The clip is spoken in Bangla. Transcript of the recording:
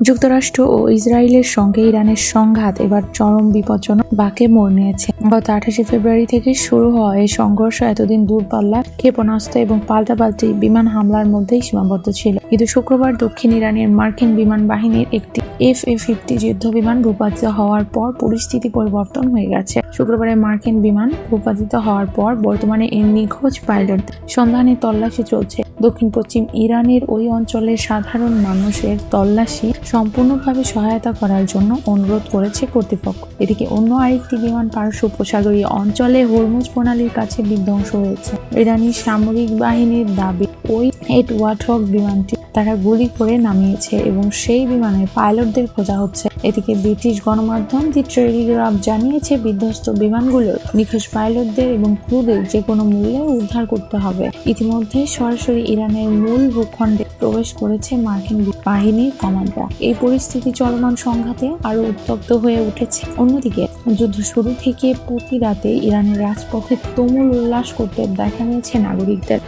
যুক্তরাষ্ট্র ও ইসরায়েলের সঙ্গে ইরানের সংঘাত এবার চরম বিপজ্জনক বাঁকে মোড় নিয়েছে। গত 28 ফেব্রুয়ারি থেকে শুরু হওয়া এই সংঘর্ষ এতদিন দূরপাল্লা ক্ষেপণাস্ত্র এবং পাল্টাপাল্টি বিমান হামলার মধ্যেই সীমাবদ্ধ ছিল, কিন্তু শুক্রবার দক্ষিণ ইরানের মার্কিন বিমান বাহিনীর একটি FA-50 যুদ্ধ বিমান ভূপাতিত হওয়ার পর পরিস্থিতি পরিবর্তন হয়ে গেছে। শুক্রবারে মার্কিন বিমান ভূপাতিত হওয়ার পর বর্তমানে এর নিখোঁজ পাইলট সন্ধানে তল্লাশি চলছে। দক্ষিণ পশ্চিম ইরানের ওই অঞ্চলের সাধারণ মানুষের তল্লাশি সম্পূর্ণভাবে সহায়তা করার জন্য অনুরোধ করেছে কর্তৃপক্ষ। এদিকে অন্য আরেকটি বিমান পারস্য উপসাগরীয় অঞ্চলে হরমুজ প্রণালীর কাছে বিধ্বংস হয়েছে। ইরানি সামরিক বাহিনীর দাবি, ওই ওয়াটহক বিমানটি তারা গুলি করে নামিয়েছে এবং সেই বিমানের পাইলটদের খোঁজা হচ্ছে। এদিকে ব্রিটিশ গণমাধ্যম দি টেলিগ্রাফ জানিয়েছে, বিধ্বস্ত বিমানগুলোর নিখোঁজ পাইলটদের এবং ক্রুদের যে কোনো মূল্যে উদ্ধার করতে হবে। ইতিমধ্যে সরাসরি ইরানের মূল ভূখণ্ডে প্রবেশ করেছে মার্কিন বাহিনীর কমান্ডাররা। এই পরিস্থিতি চলমান সংঘাতে আরো উত্তপ্ত হয়ে উঠেছে। অন্যদিকে যুদ্ধ শুরু থেকে প্রতি রাতে ইরানের রাজপথে তুমুল উল্লাস করতে দেখা গেছে নাগরিকদের।